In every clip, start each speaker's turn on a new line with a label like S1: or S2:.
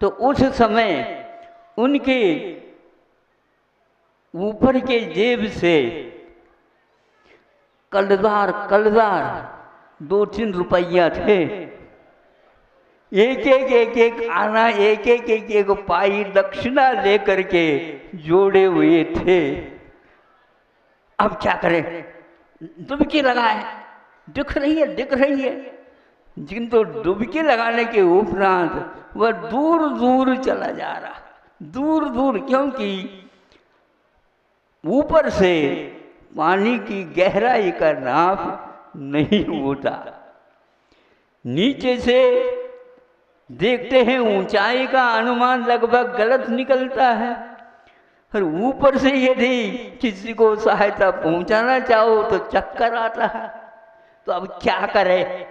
S1: तो उस समय उनके ऊपर के जेब से कलदार कलदार 2-3 रुपया थे। एक आना, एक पाई दक्षिणा लेकर के जोड़े हुए थे। अब क्या करें? डुबकी लगाए, दिख रही है, किंतु डुबकी लगाने के उपरांत वह दूर दूर चला जा रहा, दूर दूर, क्योंकि ऊपर से पानी की गहराई का नाप नहीं होता। नीचे से देखते हैं ऊंचाई का अनुमान लगभग गलत निकलता है, और ऊपर से यदि किसी को सहायता पहुंचाना चाहो तो चक्कर आता है। तो अब क्या करें?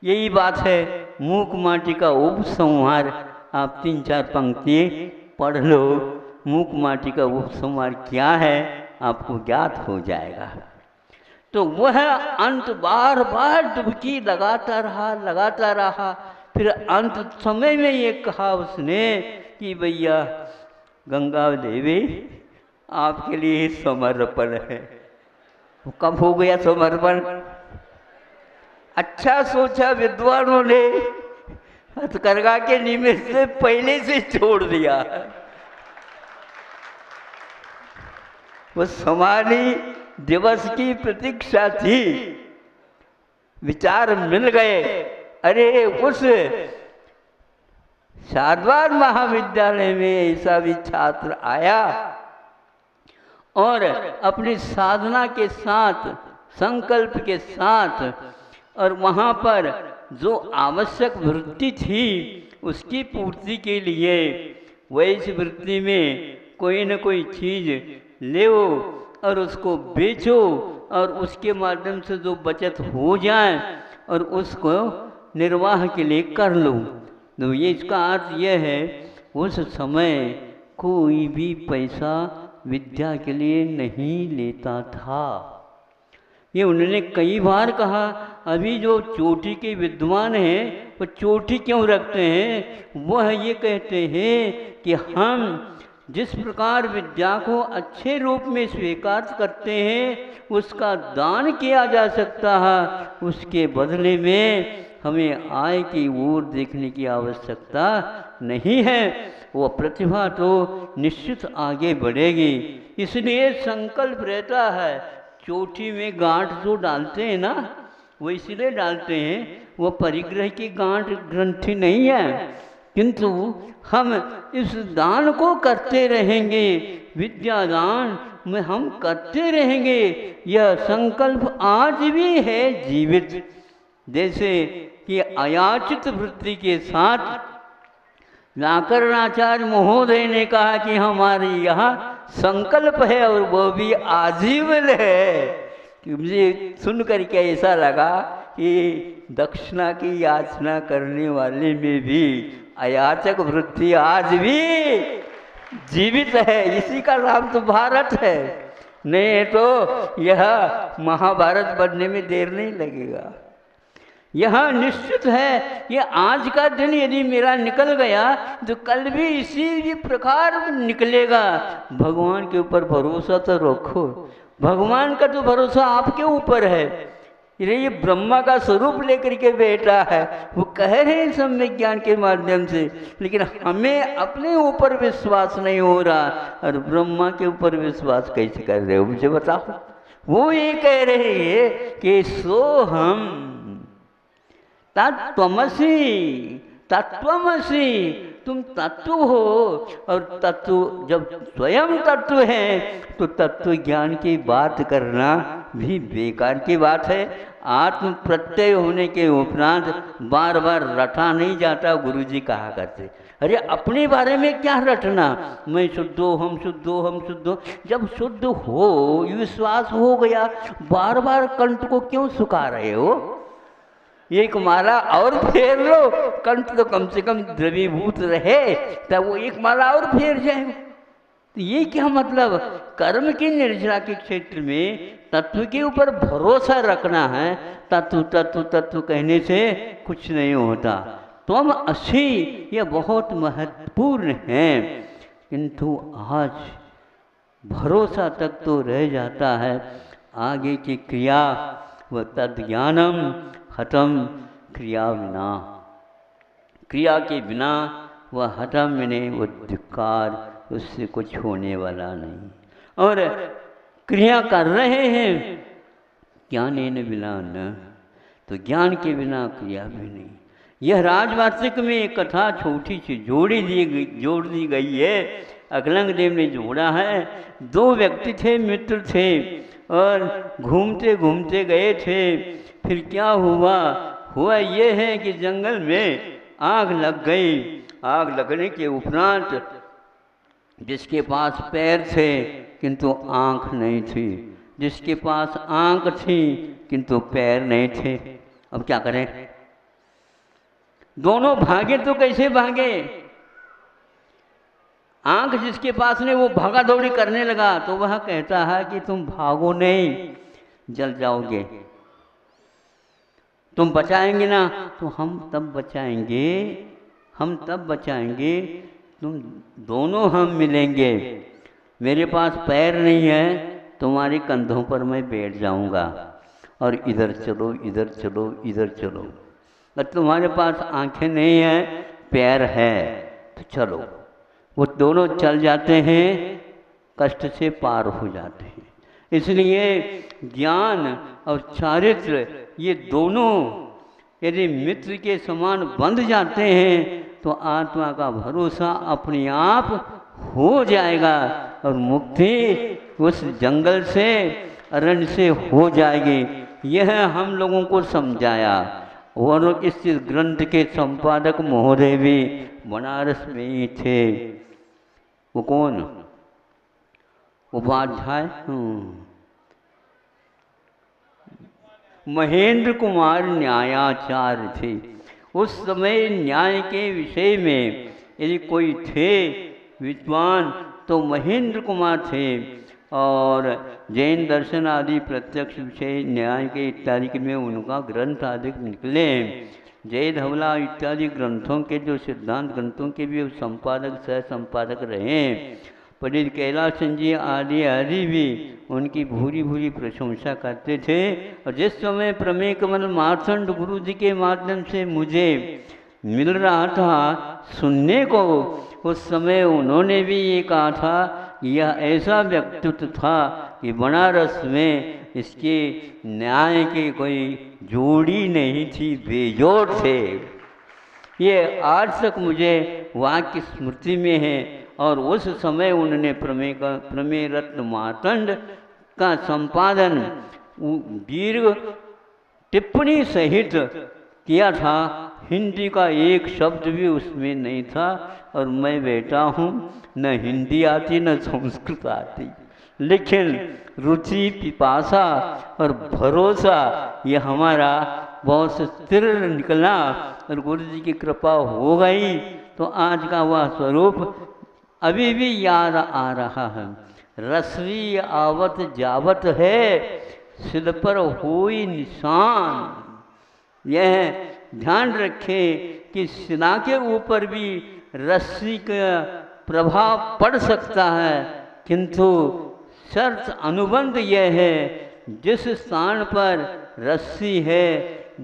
S1: यही बात है मूक माटी का उपसंहार। आप 3-4 पंक्ति पढ़ लो, मूक माटी का उपसंहार क्या है आपको ज्ञात हो जाएगा। तो वह अंत बार बार डुबकी लगाता रहा। फिर अंत समय में ये कहा उसने कि भैया गंगा देवी आपके लिए समर्पण है। वो कब हो गया समर्पण? अच्छा सोचा विद्वानों ने, हथकरघा के निमित्त से पहले से छोड़ दिया। वो समाधि दिवस की प्रतीक्षा थी, विचार मिल गए। अरे उस शारदार महाविद्यालय में ऐसा भी छात्र आया और अपनी साधना के साथ, संकल्प के साथ, और वहाँ पर जो आवश्यक वृत्ति थी उसकी पूर्ति के लिए वैसी वृत्ति में कोई न कोई चीज़ ले और उसको बेचो, और उसके माध्यम से जो बचत हो जाए और उसको निर्वाह के लिए कर लो। तो ये इसका अर्थ यह है, उस समय कोई भी पैसा विद्या के लिए नहीं लेता था। ये उन्होंने कई बार कहा। अभी जो चोटी के विद्वान हैं वो चोटी क्यों रखते हैं? वह ये कहते हैं कि हम जिस प्रकार विद्या को अच्छे रूप में स्वीकार करते हैं उसका दान किया जा सकता है, उसके बदले में हमें आय की ओर देखने की आवश्यकता नहीं है। वो प्रतिभा तो निश्चित आगे बढ़ेगी। इसलिए संकल्प रहता है। चोटी में गांठ जो डालते हैं ना, वो इसलिए डालते हैं, वो परिग्रह की गांठ ग्रंथि नहीं है, किंतु हम इस दान को करते रहेंगे, विद्या दान में हम करते रहेंगे। यह संकल्प आज भी है जीवित। जैसे कि अयाचित वृत्ति के साथ व्याकरणाचार्य महोदय ने कहा कि हमारे यहाँ संकल्प है और वो भी आजीवन है। कि मुझे सुन करके ऐसा लगा कि दक्षिणा की याचना करने वाले में भी अयाचक वृत्ति आज भी जीवित है। इसी का नाम तो भारत है, नहीं तो यह महाभारत बनने में देर नहीं लगेगा। यह निश्चित है, ये आज का दिन यदि मेरा निकल गया तो कल भी इसी प्रकार निकलेगा। भगवान के ऊपर भरोसा तो रखो। भगवान का तो भरोसा आपके ऊपर है। ये ब्रह्मा का स्वरूप लेकर के बैठा है, वो कह रहे हैं सम्यक ज्ञान के माध्यम से, लेकिन हमें अपने ऊपर विश्वास नहीं हो रहा। और ब्रह्मा के ऊपर विश्वास कैसे कर रहे हो मुझे बताओ? वो ये कह रहे हैं कि सोहम तत्त्वमसि, तत्त्वमसि, तुम तत्व हो। और तत्व जब स्वयं तत्व है तो तत्व ज्ञान की बात करना भी बेकार की बात है। आत्म प्रत्यय होने के उपरांत बार बार रटा नहीं जाता, गुरुजी कहा करते। अरे अपने बारे में क्या रटना, मैं शुद्ध हो, हम शुद्ध हो, हम शुद्ध हो। जब शुद्ध हो, विश्वास हो गया, बार बार कंठ को क्यों सुखा रहे हो? एक माला और फेर लो, कंठ तो कम से कम द्रवीभूत रहे, तब वो एक माला और फेर जाए। तो ये क्या मतलब? कर्म की निर्जरा के क्षेत्र में तत्व के ऊपर भरोसा रखना है। तत्व तत्व तत्व कहने से कुछ नहीं होता। त्वम असि, यह बहुत महत्वपूर्ण है, किंतु आज भरोसा तक तो रह जाता है, आगे की क्रिया व तद ज्ञानम हतम क्रिया बिना, क्रिया के बिना वह हतम ने वो धिक्कार, उससे कुछ होने वाला नहीं। और क्रिया कर रहे हैं ज्ञान बिना न, तो ज्ञान के बिना क्रिया भी नहीं। यह राजवार्षिक में एक कथा छोटी सी जोड़ दी गई है, अकलंग देव ने जोड़ा है। दो व्यक्ति थे, मित्र थे, और घूमते घूमते गए थे। फिर क्या हुआ ये है कि जंगल में आग लग गई। आग लगने के उपरांत जिसके पास पैर थे किंतु आँख नहीं थी, जिसके पास आँख थी किंतु पैर नहीं थे, अब क्या करें? दोनों भागे तो कैसे भागे? आंख जिसके पास ने वो भागा दौड़ी करने लगा, तो वह कहता है कि तुम भागो नहीं, जल जाओगे, तुम बचाएंगे ना, तो हम तब बचाएंगे, तुम दोनों हम मिलेंगे। मेरे पास पैर नहीं है, तुम्हारे कंधों पर मैं बैठ जाऊंगा और इधर चलो इधर चलो इधर चलो। और तुम्हारे पास आंखें नहीं है, पैर है, तो चलो। वो दोनों चल जाते हैं, कष्ट से पार हो जाते हैं। इसलिए ज्ञान और चारित्र ये दोनों यदि मित्र के समान बंध जाते हैं तो आत्मा का भरोसा अपने आप हो जाएगा और मुक्ति उस जंगल से, अरण्य से हो जाएगी। यह हम लोगों को समझाया। और इस ग्रंथ के संपादक महोदय भी बनारस में ही थे। वो कौन? उपाध्याय महेंद्र कुमार न्यायाचार्य थे। उस समय न्याय के विषय में यदि कोई थे विद्वान तो महेंद्र कुमार थे। और जैन दर्शन आदि प्रत्यक्ष विषय न्याय के इत्यादि में उनका ग्रंथ आदि निकले। जय धवला इत्यादि ग्रंथों के जो सिद्धांत ग्रंथों के भी संपादक सह संपादक रहे। पंडित कैलाश जी आदि भी उनकी भूरी भूरी प्रशंसा करते थे। और जिस समय प्रमेय कमल मार्तंड गुरु जी के माध्यम से मुझे मिल रहा था सुनने को, उस समय उन्होंने भी ये कहा था यह ऐसा व्यक्तित्व था कि बनारस में इसके न्याय की कोई जोड़ी नहीं थी, बेजोड़ थे। ये आज तक मुझे वाक्य स्मृति में है। और उस समय उन्होंने प्रमेय रत्न मार्तंड का संपादन दीर्घ टिप्पणी सहित किया था। हिंदी का एक शब्द भी उसमें नहीं था। और मैं बैठा हूँ, न हिंदी आती न संस्कृत आती, लेकिन रुचि, पिपासा और भरोसा ये हमारा बहुत स्थिर निकला। और गुरु जी की कृपा हो गई तो आज का वह स्वरूप अभी भी याद आ रहा है। रसवी आवत जावत है, सिर पर होई निशान। यह ध्यान रखें कि सिना के ऊपर भी रस्सी का प्रभाव पड़ सकता है, किंतु शर्त अनुबंध यह है जिस स्थान पर रस्सी है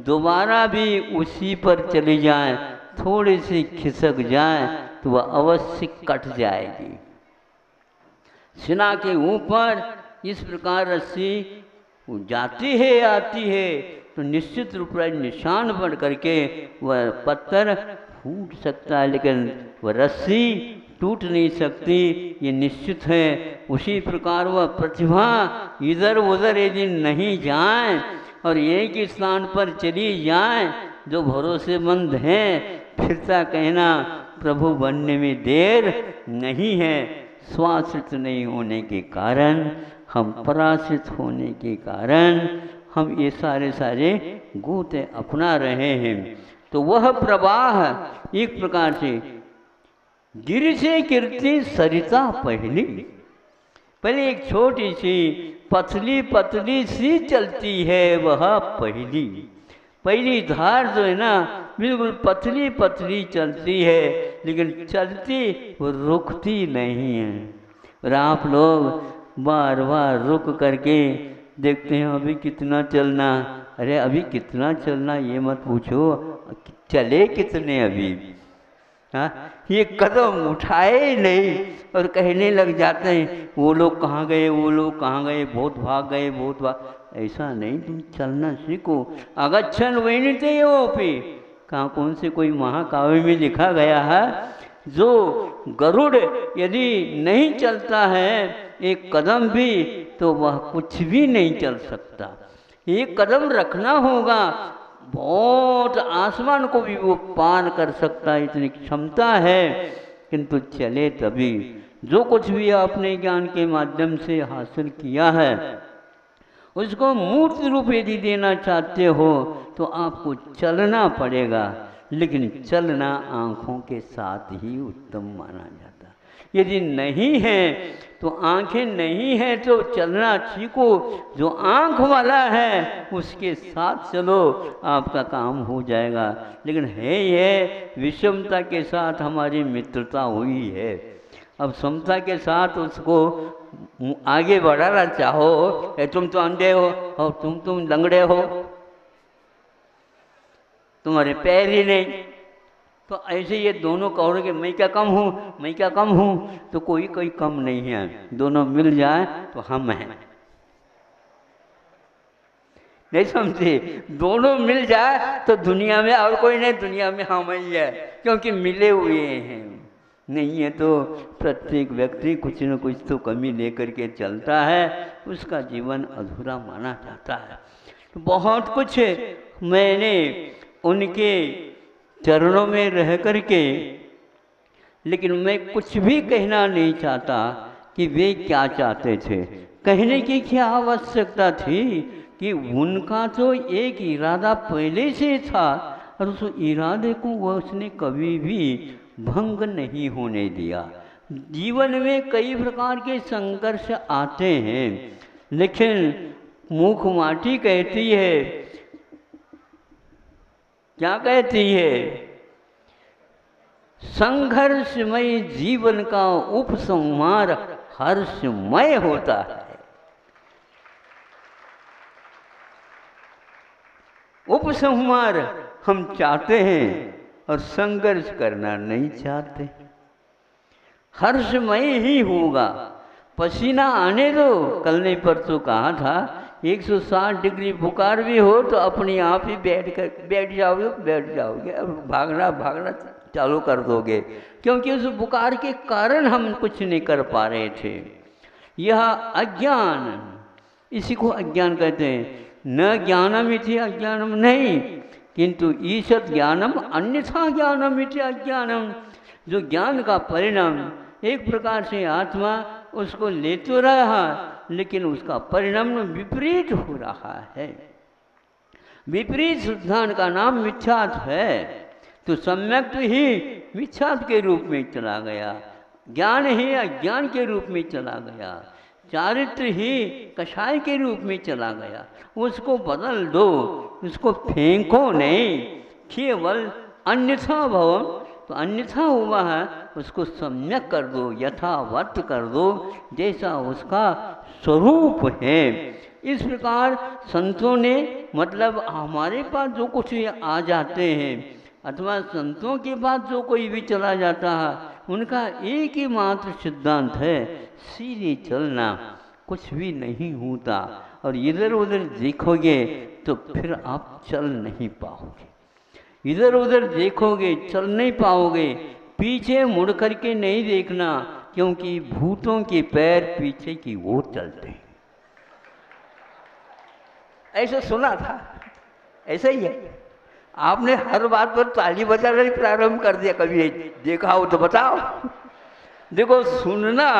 S1: दोबारा भी उसी पर चली जाए, थोड़ी सी खिसक जाए तो वह अवश्य कट जाएगी। सिना के ऊपर इस प्रकार रस्सी जाती है आती है तो निश्चित रूप से निशान बन करके वह पत्थर फूट सकता है, लेकिन वह रस्सी टूट नहीं सकती, ये निश्चित है। उसी प्रकार वह प्रतिभा इधर उधर यदि नहीं जाए और एक ही स्थान पर चली जाए, जो भरोसेमंद हैं, फिरता कहना प्रभु बनने में देर नहीं है। स्वाश्रित नहीं होने के कारण, हम पराश्रित होने के कारण हम ये सारे गोते अपना रहे हैं। तो वह प्रवाह एक प्रकार से गिरि से कीर्ति सरिता पहले एक छोटी सी पतली सी चलती है वह पहली। पहली धार जो है ना बिल्कुल पतली पतली चलती है, लेकिन चलती वो रुकती नहीं है। और आप लोग बार बार रुक करके देखते हैं अभी कितना चलना, अरे अभी कितना चलना ये मत पूछो, चले कितने अभी। हाँ, ये कदम उठाए ही नहीं और कहने लग जाते हैं वो लोग कहाँ गए, वो लोग कहाँ गए, बहुत भाग गए, बहुत भाग। ऐसा नहीं, तुम चलना सीखो। अगच्छन वैनिते योपि, कहाँ कौन से कोई महाकाव्य में लिखा गया है, जो गरुड़ यदि नहीं चलता है एक कदम भी तो वह कुछ भी नहीं चल सकता। एक कदम रखना होगा, बहुत आसमान को भी वो पार कर सकता है, इतनी क्षमता है, किंतु चले तभी। जो कुछ भी आपने ज्ञान के माध्यम से हासिल किया है उसको मूर्त रूप यदि देना चाहते हो तो आपको चलना पड़ेगा, लेकिन चलना आँखों के साथ ही उत्तम माना जाता। यदि नहीं है तो आँखें नहीं है तो चलना सीखो, जो आँख वाला है उसके साथ चलो, आपका काम हो जाएगा। लेकिन है ये विषमता के साथ हमारी मित्रता हुई है, अब समता के साथ उसको आगे बढ़ाना चाहो, तुम तो अंधे हो और तुम लंगड़े हो, तुम्हारे पैर ही नहीं, तो ऐसे ये दोनों कहोगे मैं क्या कम हूँ, मैं क्या कम हूँ, तो कोई कम नहीं है, दोनों मिल जाए तो हम हैं। नहीं समझे, दोनों मिल जाए तो दुनिया में और कोई नहीं, दुनिया में हम ही है, क्योंकि मिले हुए हैं। नहीं है तो प्रत्येक व्यक्ति कुछ न कुछ तो कमी लेकर के चलता है, उसका जीवन अधूरा माना जाता है। तो बहुत कुछ मैंने उनके चरणों में रह करके, लेकिन मैं कुछ भी कहना नहीं चाहता कि वे क्या चाहते थे। कहने की क्या आवश्यकता थी कि उनका तो एक इरादा पहले से था और उस इरादे को वह उसने कभी भी भंग नहीं होने दिया। जीवन में कई प्रकार के संघर्ष आते हैं, लेकिन मुख माटी कहती है, क्या कहती है, संघर्षमय जीवन का उपसंहार हर्षमय होता है। उपसंहार हम चाहते हैं और संघर्ष करना नहीं चाहते। हर्षमय ही होगा, पसीना आने दो। कल ने परसों कहा था 160 डिग्री बुखार भी हो तो अपने आप ही बैठ जाओगे, अब भागना चालू कर दोगे, क्योंकि उस बुखार के कारण हम कुछ नहीं कर पा रहे थे। यह अज्ञान, इसी को अज्ञान कहते हैं। न ज्ञानम इति अज्ञानम नहीं, किंतु ईशत ज्ञानम अन्यथा ज्ञानम इति अज्ञानम। जो ज्ञान का परिणाम एक प्रकार से आत्मा उसको ले तो रहा, लेकिन उसका परिणाम विपरीत हो रहा है। विपरीत सिद्धांत का नाम मिथ्यात्व है, तो सम्यक ही मिथ्यात्व के रूप में चला गया, ज्ञान ही अज्ञान के रूप में चला गया, चारित्र ही कषाय के रूप में चला गया। उसको बदल दो, उसको फेंको नहीं, केवल अन्यथा भव, तो अन्यथा हुआ है उसको सम्यक कर दो, यथावत कर दो, जैसा उसका स्वरूप है। इस प्रकार संतों ने, मतलब हमारे पास जो कुछ आ जाते हैं अथवा संतों के पास जो कोई भी चला जाता है, उनका एक ही मात्र सिद्धांत है, सीधे चलना, कुछ भी नहीं होता। और इधर उधर देखोगे तो फिर आप चल नहीं पाओगे, इधर उधर देखोगे चल नहीं पाओगे। पीछे मुड़ करके नहीं देखना, क्योंकि भूतों के पैर पीछे की ओर चलते हैं। ऐसा सुना था, ऐसा ही है। आपने हर बात पर ताली बजाना ही प्रारंभ कर दिया, कभी देखा हो तो बताओ। देखो, सुनना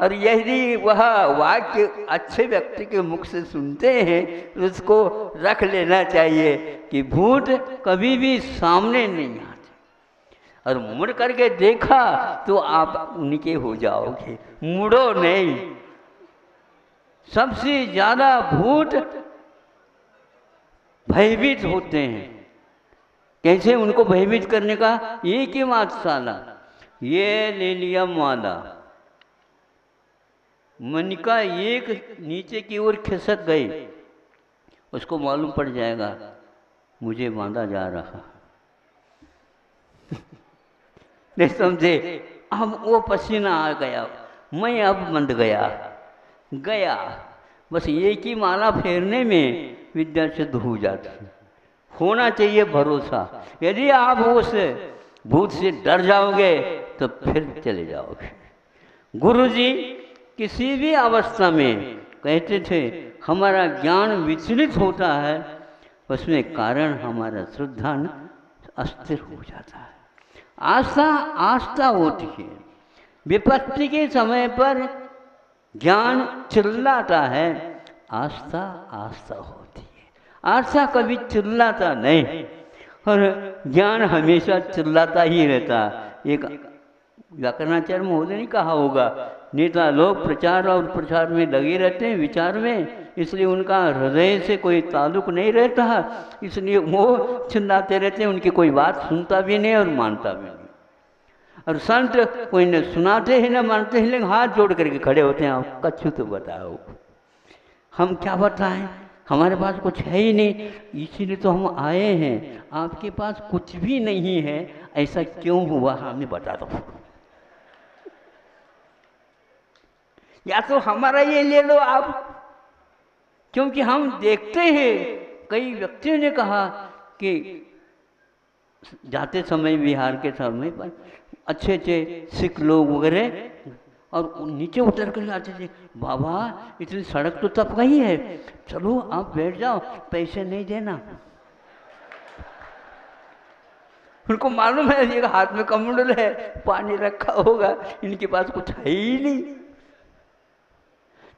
S1: और यदि वह वाक्य अच्छे व्यक्ति के मुख से सुनते हैं तो उसको रख लेना चाहिए कि भूत कभी भी सामने नहीं आते, और मुड़ करके देखा तो आप उनके हो जाओगे, मुड़ो नहीं। सबसे ज्यादा भूत भयभीत होते हैं। कैसे उनको भयभीत करने का? एक ही मातशाला, ये ले लिया माला, मनिका एक नीचे की ओर खिसक गई, उसको मालूम पड़ जाएगा मुझे बांधा जा रहा। नहीं समझे? अब वो पसीना आ गया, मैं अब बंध गया। बस एक ही माला फेरने में विद्या सिद्ध हो जाती है। होना चाहिए भरोसा। यदि आप उस भूत से डर जाओगे तो फिर चले जाओगे। गुरुजी किसी भी अवस्था में कहते थे हमारा ज्ञान विचलित होता है, उसमें कारण हमारा श्रद्धा अस्थिर हो जाता है। आस्था होती है। विपत्ति के समय पर ज्ञान चिल्लाता है, आस्था होती है। आस्था कभी चिल्लाता नहीं और ज्ञान हमेशा चिल्लाता ही रहता। एक व्याकरणाचार्य महोदय ने कहा होगा, नेता लोग प्रचार और प्रसार में लगे रहते हैं, विचार में, इसलिए उनका हृदय से कोई ताल्लुक नहीं रहता, इसलिए वो चिल्लाते रहते हैं, उनकी कोई बात सुनता भी नहीं और मानता भी नहीं। और संत कोई न सुनाते हैं न मानते हैं, लेकिन हाथ जोड़ करके खड़े होते हैं, आप कछु तो बताओ, हम क्या बताएं, हमारे पास कुछ है ही नहीं, इसीलिए तो हम आए हैं। आपके पास कुछ भी नहीं है, ऐसा क्यों हुआ हमें बता दो। या तो हमारा ये ले लो आप, क्योंकि हम देखते हैं कई व्यक्तियों ने कहा कि जाते समय बिहार के समय पर अच्छे सिख लोग वगैरह और नीचे उतर कर आते थे, बाबा इतनी सड़क तो तप गई है, चलो आप बैठ जाओ, पैसे नहीं देना। उनको मालूम है ये हाथ में कमंडल है, पानी रखा होगा, इनके पास कुछ है ही नहीं।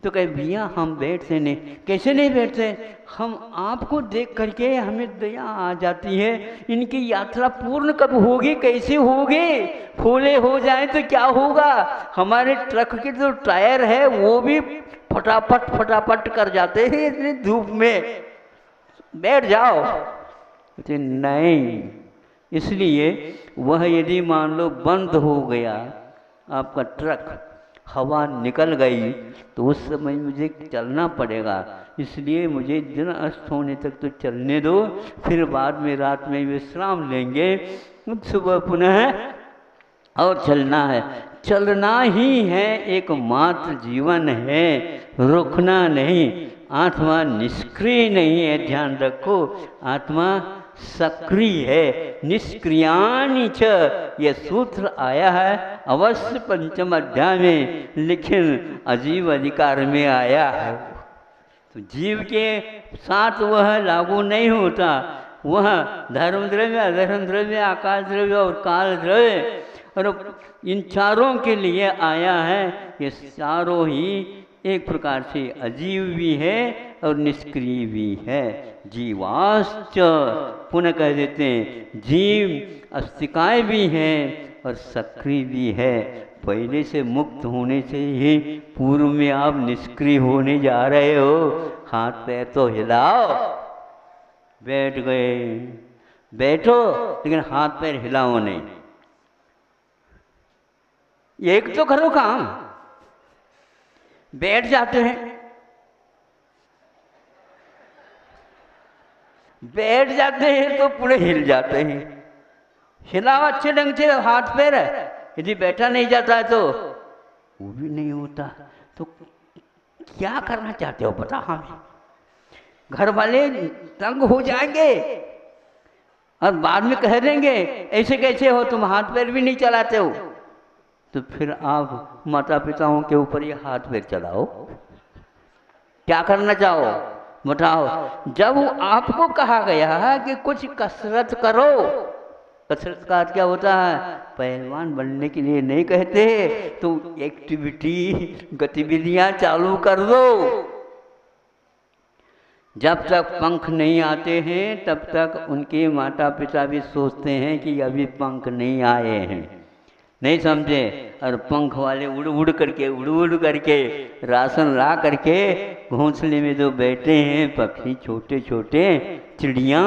S1: तो कहे भैया हम बैठते नहीं। कैसे नहीं बैठते? हम आपको देख करके हमें दया आ जाती है, इनकी यात्रा पूर्ण कब होगी, कैसे होगी, फूले हो जाए तो क्या होगा। हमारे ट्रक के जो टायर है वो भी फटाफट कर जाते हैं इतनी धूप में, बैठ जाओ। नहीं, इसलिए वह यदि मान लो बंद हो गया आपका ट्रक, हवा निकल गई, तो उस समय मुझे चलना पड़ेगा, इसलिए मुझे दिन अस्त होने तक तो चलने दो, फिर बाद में रात में विश्राम लेंगे, सुबह पुनः और चलना है। चलना ही है एकमात्र जीवन है, रुकना नहीं। आत्मा निष्क्रिय नहीं है, ध्यान रखो, आत्मा सक्रिय है। निष्क्रियानि च यह सूत्र आया है अवश्य पंचम अध्याय में, लेकिन अजीब अधिकार में आया है। तो जीव के साथ वह लागू नहीं होता, वह धर्म द्रव्य, अधर्म द्रव्य, आकाश द्रव्य और काल द्रव्य, और इन चारों के लिए आया है। ये चारों ही एक प्रकार से अजीव भी है और निष्क्रिय भी है। जीवाश्च पुनः कह देते हैं, जीव अस्तिकाय भी है और सक्रिय भी है। पहले से मुक्त होने से ही पूर्व में आप निष्क्रिय होने जा रहे हो। हाथ पैर तो हिलाओ, बैठ गए, बैठो लेकिन हाथ पैर हिलाओ नहीं। एक तो करो काम, बैठ जाते हैं, बैठ जाते हैं तो पूरे हिल जाते हैं। हिलाओ अच्छे ढंग से हाथ पैर, यदि बैठा नहीं जाता है तो वो भी नहीं होता। तो क्या करना चाहते हो बता हमें। घर वाले तंग हो जाएंगे और बाद में कह देंगे ऐसे कैसे हो, तुम हाथ पैर भी नहीं चलाते हो। तो फिर आप माता पिताओं के ऊपर ये हाथ पैर चलाओ। क्या करना चाहो बताओ। जब आपको कहा गया कि कुछ कसरत करो, कसरत का क्या होता है, पहलवान बनने के लिए नहीं कहते, तो एक्टिविटी गतिविधियां चालू कर दो। जब तक पंख नहीं आते हैं तब तक उनके माता पिता भी सोचते हैं कि अभी पंख नहीं आए हैं, नहीं समझे। और पंख वाले उड़ उड़ करके राशन ला करके घोंसले में जो बैठे हैं पक्षी, छोटे छोटे चिड़िया,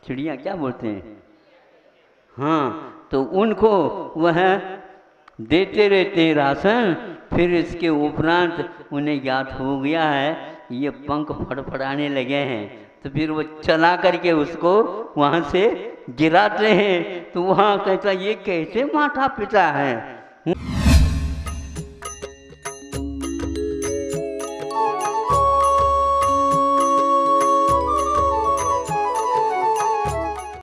S1: चिड़िया क्या बोलते हैं, हाँ, तो उनको वह देते रहते हैं राशन। फिर इसके उपरांत उन्हें ज्ञात हो गया है ये पंख फड़फड़ाने लगे हैं, तो फिर वो चला करके उसको वहाँ से गिराते हैं। तो वहाँ कहता ये कैसे माता पिता है।